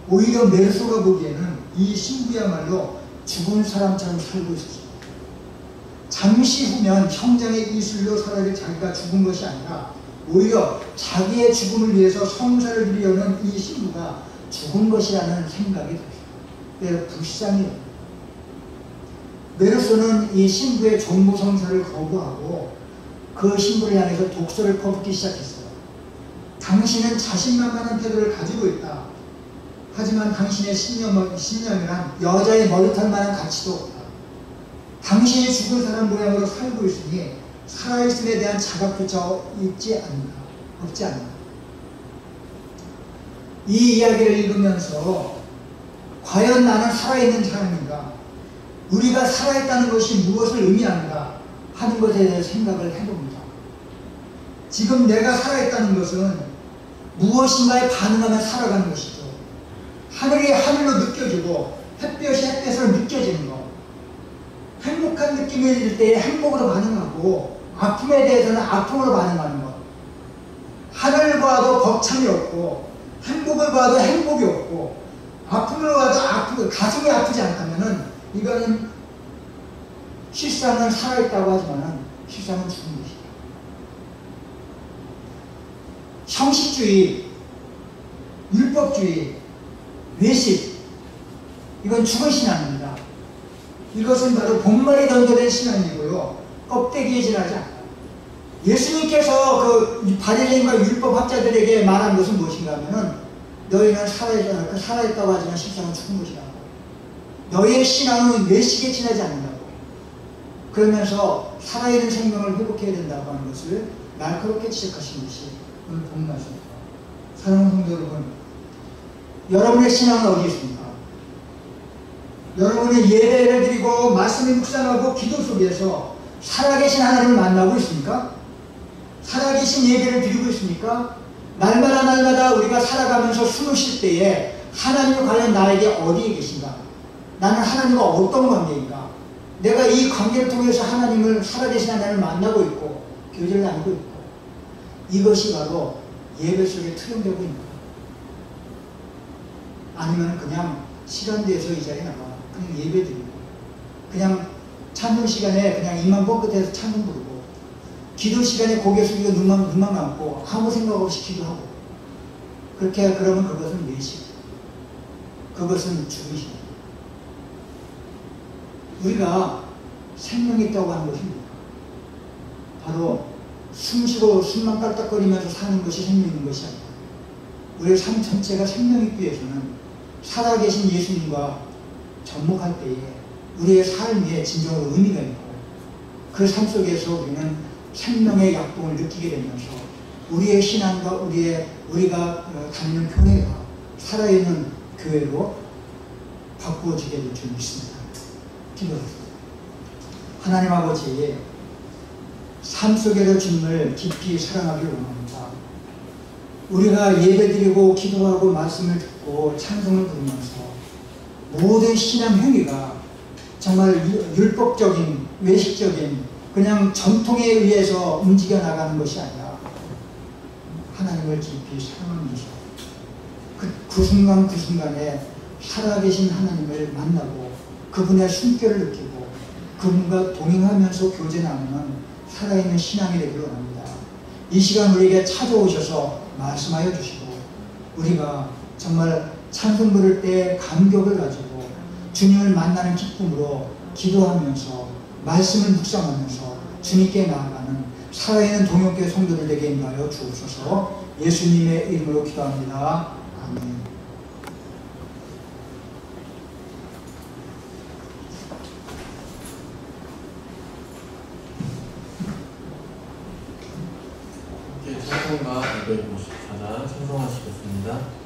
오히려 메르소가 보기에는 이 신부야말로 죽은 사람처럼 살고 있었어요. 잠시 후면 형장의 이슬로 사라질 자기가 죽은 것이 아니라 오히려 자기의 죽음을 위해서 성사를 드리려는 이 신부가 죽은 것이라는 생각이 들었어요. 그래서 불쌍해요. 메르소는 이 신부의 종부성사를 거부하고 그 신부를 향해서 독서를 퍼붓기 시작했어요. 당신은 자신만만한 태도를 가지고 있다. 하지만 당신의 신념이란 여자의 머리털만한 가치도 없다. 당신이 죽은 사람 모양으로 살고 있으니 살아있음에 대한 자각조차 없지 않나. 이 이야기를 읽으면서 과연 나는 살아있는 사람인가? 우리가 살아있다는 것이 무엇을 의미하는가 하는 것에 대해서 생각을 해봅니다. 지금 내가 살아있다는 것은 무엇인가에 반응하며 살아가는 것이죠. 하늘이 하늘로 느껴지고 햇볕이 햇볕으로 느껴지는 것. 행복한 느낌이 들 때에 행복으로 반응하고 아픔에 대해서는 아픔으로 반응하는 것. 하늘을 봐도 벅참이 없고 행복을 봐도 행복이 없고 아픔을 봐도 가슴이 아프지 않다면은 이거는 실상은 살아있다고 하지만 실상은 죽은 것이다. 형식주의, 율법주의, 외식, 이건 죽은 신앙입니다. 이것은 바로 본말이 던져낸 신앙이고요. 껍데기에 지나지 않아요. 예수님께서 그 바리새인과 율법학자들에게 말한 것은 무엇인가 하면은 너희는 살아있다고 하지만 실상은 죽은 것이라고. 너희의 신앙은 외식에 지나지 않는다고. 그러면서 살아있는 생명을 회복해야 된다고 하는 것을 날카롭게 지적하신 것이 오늘 본 말씀입니다. 사랑하는 성도 여러분, 여러분의 신앙은 어디 있습니까? 여러분의 예배를 드리고 말씀을 묵상하고 기도 속에서 살아계신 하나님을 만나고 있습니까? 살아계신 예배를 드리고 있습니까? 날마다 우리가 살아가면서 숨을 쉴 때에 하나님이 과연 나에게 어디에 계신가? 나는 하나님과 어떤 관계인가? 내가 이 관계를 통해서 하나님을, 살아계신 하나님을 만나고 있고 교제를 나누고 있고, 이것이 바로 예배 속에 투영되고 있는 거예요. 아니면 그냥 시간 돼서 이 자리에 나가 그냥 예배 드리고, 그냥 찬송 시간에 그냥 입만 뻥끗해서 찬송 부르고, 기도 시간에 고개 숙이고 눈만 감고 아무 생각 없이 기도하고, 그렇게 그러면 그것은 외식, 그것은 죽으신. 우리가 생명이 있다고 하는 것이 뭡니까? 바로 숨쉬고 숨만 깔딱거리면서 사는 것이 생명 있는 것이 아니라 우리의 삶 전체가 생명 있기 위해서는 살아계신 예수님과 접목할 때에 우리의 삶에 진정으로 의미가 있고, 그 삶 속에서 우리는 생명의 약동을 느끼게 되면서 우리의 신앙과 우리가 다니는 교회가 살아있는 교회로 바꾸어지게 될 줄 믿습니다. 기도하겠습니다. 하나님 아버지, 삶 속에서 주님을 깊이 사랑하기를 원합니다. 우리가 예배드리고 기도하고 말씀을 듣고 찬송을 부르면서 모든 신앙 행위가 정말 율법적인, 외식적인 그냥 전통에 의해서 움직여 나가는 것이 아니라 하나님을 깊이 사랑하면서 그 순간 그 순간에 살아계신 하나님을 만나고 그분의 숨결을 느끼고 그분과 동행하면서 교제 나누는 살아있는 신앙이 되기를 원합니다. 이 시간 우리에게 찾아오셔서 말씀하여 주시고, 우리가 정말 찬송 부를 때 감격을 가지고 주님을 만나는 기쁨으로 기도하면서 말씀을 묵상하면서 주님께 나아가는 살아있는 동역교회 성도들 되게 인도하여 주옵소서. 예수님의 이름으로 기도합니다. 아멘. 찬송가 254장 찬송하시겠습니다.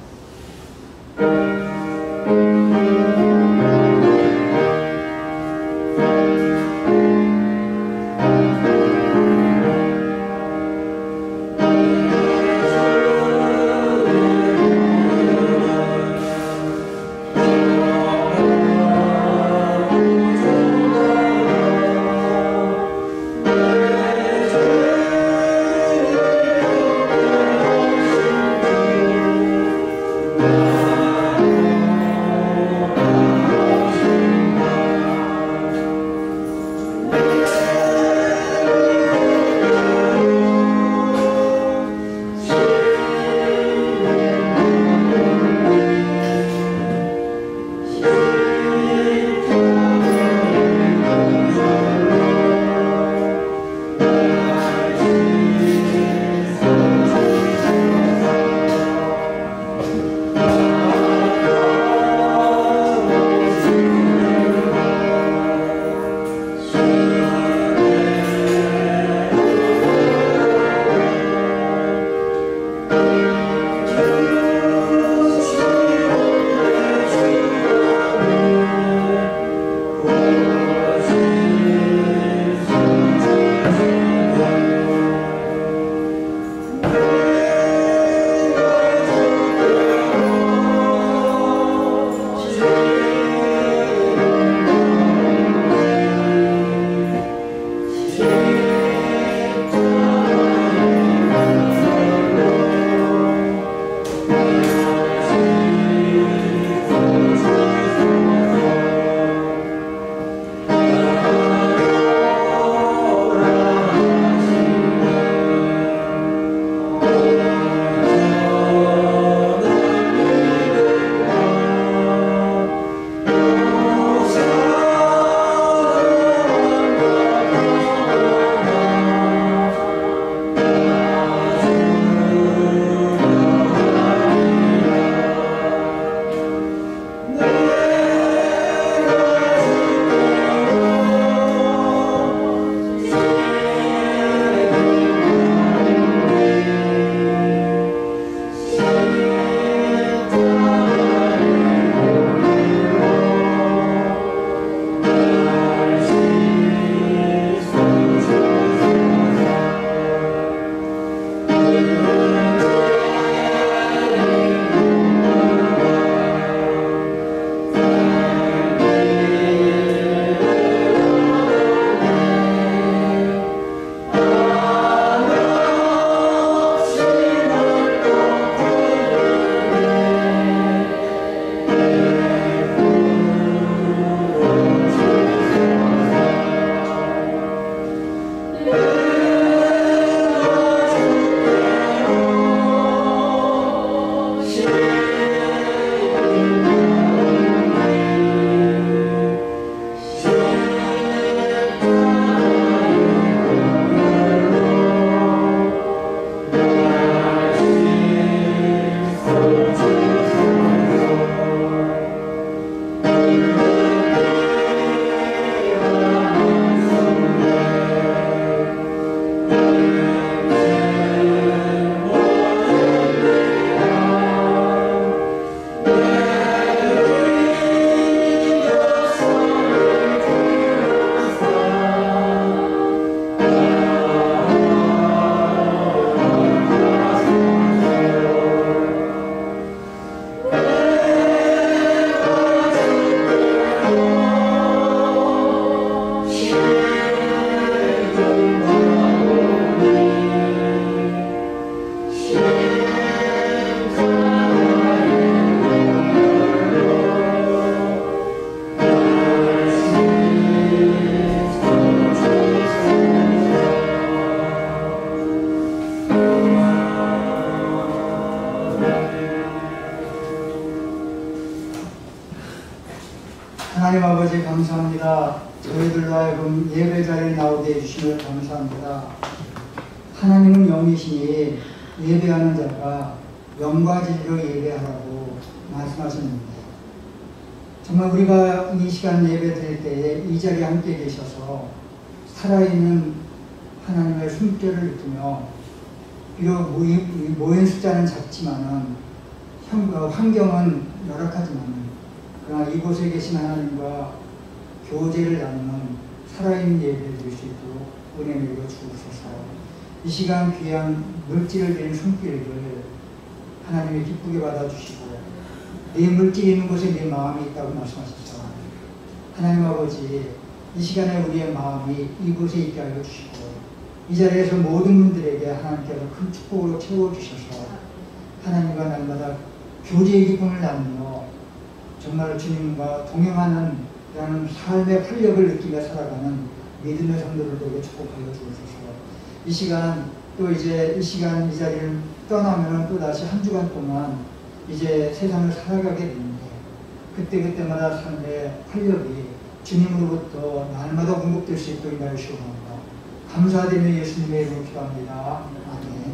저희들로 하여금 예배 자리에 나오게 해주시면 감사합니다. 하나님은 영이시니 예배하는 자가 영과 진리로 예배하라고 말씀하셨습니다. 정말 우리가 이 시간 예배 드릴 때에 이 자리에 함께 계셔서 살아있는 하나님의 숨결을 느끼며, 비록 모인 숫자는 작지만은 환경은 열악하지만은 그러나 이곳에 계신 하나님과 교제를 나누는 살아있는 예배를 드릴 수 있도록 은혜 내려 주옵소서. 이 시간 귀한 물질을 드린 손길을 하나님이 기쁘게 받아주시고, 네 물질이 있는 곳에 네 마음이 있다고 말씀하셨죠. 하나님 아버지, 이 시간에 우리의 마음이 이곳에 있게 하여 주시고, 이 자리에서 모든 분들에게 하나님께서 큰 축복으로 채워주셔서 하나님과 날마다 교제의 기쁨을 나누며 정말 주님과 동행하는 라는 삶의 활력을 느끼며 살아가는 믿음의 성도들에게 축복하여 주옵소서. 이 시간 또 이제 이 자리를 떠나면 또 다시 한 주간 동안 이제 세상을 살아가게 되는데, 그때마다 삶의 활력이 주님으로부터 날마다 공급될 수 있도록 인하여 주시옵소서. 감사드리며 예수님의 이름으로 기도합니다. 아멘.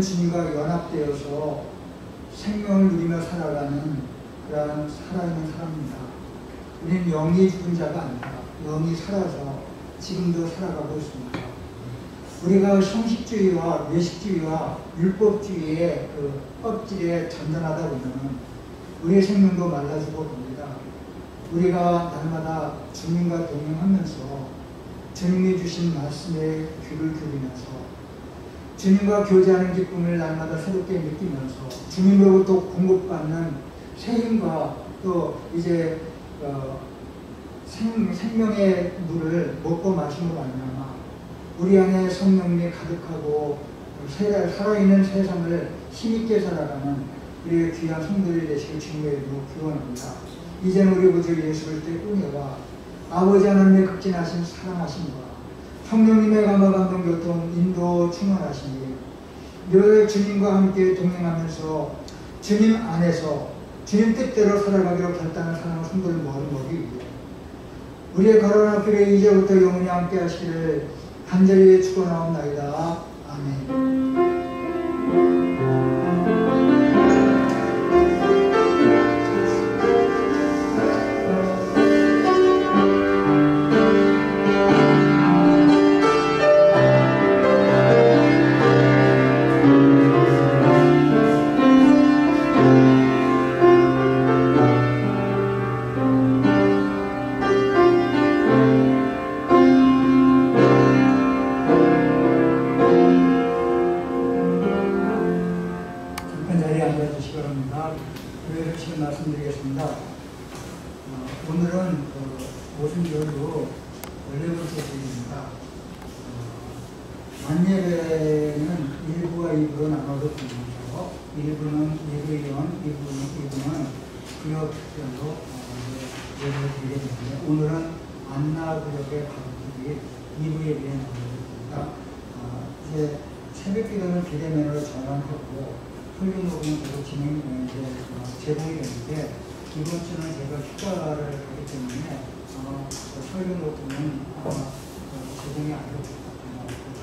주님과 연합되어서 생명을 누리며 살아가는 그러한 살아있는 사람입니다. 우리는 영이 죽은 자가 아니라 영이 살아서 지금도 살아가고 있습니다. 우리가 형식주의와 외식주의와 율법주의의 그 껍질에 전전하다 보면 우리의 생명도 말라지고 봅니다. 우리가 날마다 주님과 동행하면서 주님이 주신 말씀에 귀를 기울이면서 주님과 교제하는 기쁨을 날마다 새롭게 느끼면서 주님으로부터 공급받는 새 힘과 또 이제 생명의 물을 먹고 마심으로 말미암아 우리 안에 성령이 가득하고 살아있는 세상을 힘있게 살아가는 우리의 귀한 성도들이 되시길 주님의 이름으로 기원합니다. 이제는 우리 구주 예수 그리스도의 은혜와 아버지 하나님의 극진하신 사랑하심과 성령님의 감화 감동 교통 인도 충만하시니 늘 주님과 함께 동행하면서 주님 안에서 주님 뜻대로 살아가기로 결단한 사랑하는 성도를 모으기 위해 우리의 걸어가는 앞길에 이제부터 영원히 함께 하시기를 간절히 축원하옵나이다. 아멘. 말씀드리겠습니다. 오늘은 오순절로 14번째 주일입니다. 만예배는 1부와 2부로 나눠서 드리면서 1부는 예배위원, 2부는 구역별로 예배를 드리게 되는데 오늘은 안나구역의 가족들이 2부 예배에 나오겠습니다. 이제 새벽 기도는 비대면으로 전환했고 설교녹음은 계속 제공이 되는데 이번 주는 제가 휴가를 가기 때문에 설교녹음은 제공이 안 될 것 같아요. 그래서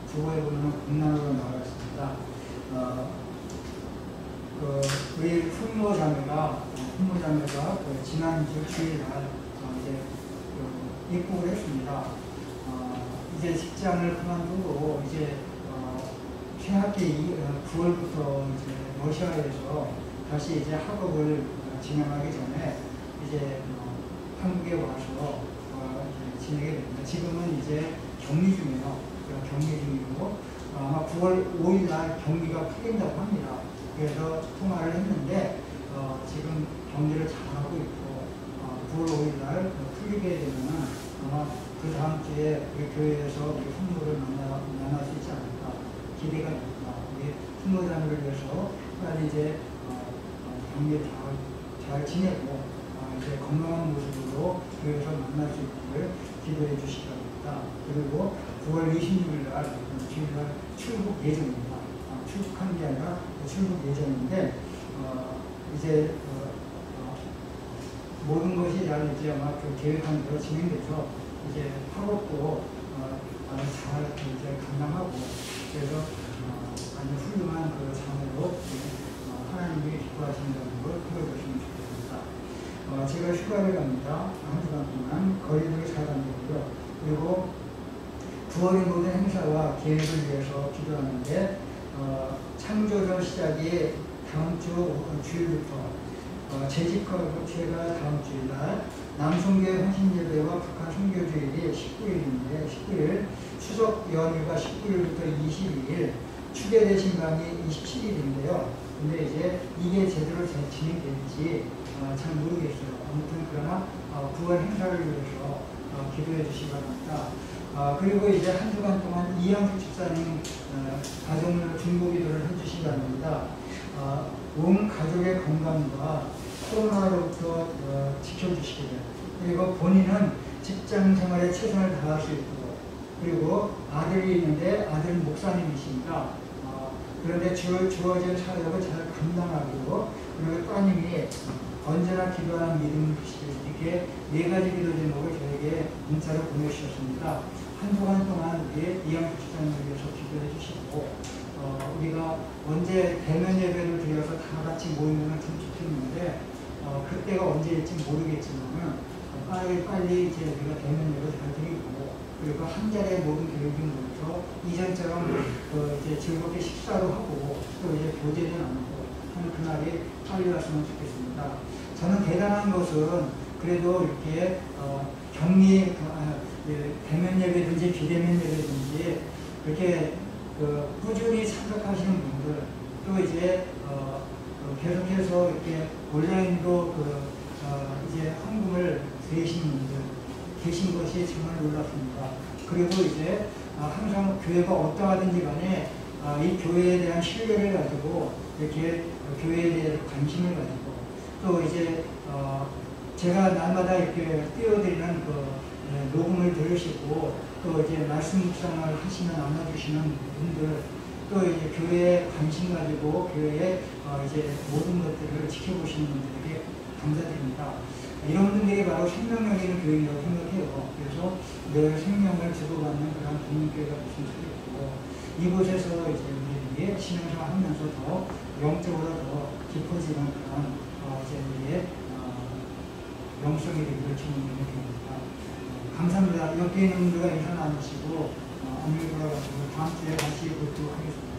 주보에 보면 국난으로 나와 있습니다. 우리 훈모자매가 지난주 주일날 이제 입국을 했습니다. 이제 직장을 그만두고 이제 새학기 9월부터 이제 러시아에서 다시 이제 학업을 진행하기 전에 이제 한국에 와서 이제 지내게 됩니다. 지금은 이제 격리 중이에요. 격리 중이고 아마 9월 5일 날 격리가 풀린다고 합니다. 그래서 통화를 했는데 지금 격리를 잘하고 있고 9월 5일 날 풀리게 되면은 아마 그 다음 주에 우리 교회에서 우리 훈모를 만날 수 있지 않을까 기대가 됩니다. 우리 훈모자매를 위해서 빨리 이제 격리 잘 지내고 이제 건강한 모습으로 교회에서 만날 수 있기를 기도해 주시기 바랍니다. 그리고 9월 26일 날 주일날 출국 예정입니다. 출국한 게 아니라 출국 예정인데 이제 모든 것이 잘 이제 아마 계획한 대로 진행돼서 이제 학업도 잘 이제 감당하고 그래서 아주 훌륭한 그 자매로 하나님이 기뻐하신다는 걸 풀어주시면 좋겠습니다. 제가 휴가를 갑니다. 한 주간 동안 거리두기 잘 간다고요. 그리고 9월의 모든 행사와 계획을 위해서 기도하는데 창조절 시작이 다음 주 주일부터 재직학교체가 다음 주일날 남송교회 헌신예배와 북한 선교주일이 19일인데 19일 추석 연휴가 19일부터 22일 추계대신 강이 27일인데요. 근데 이제 이게 제대로 진행될지 잘 모르겠어요. 아무튼 그러나 9월 행사를 위해서 기도해 주시기 바랍니다. 그리고 이제 한 주간 동안 이양수 집사님 가정을 중보기도를 해주시기 바랍니다. 온 가족의 건강과 코로나로부터 지켜주시기를 그리고 본인은 직장 생활에 최선을 다할 수 있고 그리고 아들이 있는데 아들은 목사님이십니다. 그런데 주어진 사역을 잘 감당하고 그리고 따님이 언제나 기도하는 믿음을 주시기를 이렇게 4가지 기도 제목을 저에게 문자로 보내주셨습니다. 한 주간 동안 이양수 집사님을 위해서 기도해 주시고 우리가 언제 대면 예배를 드려서 다 같이 모이면 참 좋겠는데 그때가 언제일지 모르겠지만 빨리 이제 우리가 대면 예배를 잘 드리고 그리고 한 자리에 모든 교육이 모여서 이전처럼 이제 즐겁게 식사도 하고 또 이제 교제도 나누고 하는 그날이 빨리 왔으면 좋겠습니다. 저는 대단한 것은 그래도 이렇게 격리 대면 예배든지 비대면 예배든지 이렇게 꾸준히 참석하시는 분들 또 이제 계속해서 이렇게 온라인으로 이제 헌금을 드리시는 분들 계신 것이 정말 놀랍습니다. 그리고 이제 항상 교회가 어떠하든지 간에 이 교회에 대한 신뢰를 가지고 이렇게 교회에 대해서 관심을 가지고 또 이제 제가 날마다 이렇게 띄워드리는 녹음을 들으시고 또 이제 말씀 묵상을 하시면 나눠주시는 분들 또 이제 교회에 관심 가지고 교회의 이제 모든 것들을 지켜보시는 분들에게 감사드립니다. 이런 분들이 바로 생명력 있는 교회라고 생각해요. 그래서 늘 생명을 주고받는 그런 국민교회가 됐으면 좋겠고 이곳에서 이제 우리의 신앙생활 하면서 더 영적으로 더 깊어지는 그런 이제 우리의 영성이 되기를 주님께 드립니다. 감사합니다. 옆에 있는 분들과 인사 나누시고 안녕히 돌아가시고 다음 주에 다시 뵙도록 하겠습니다.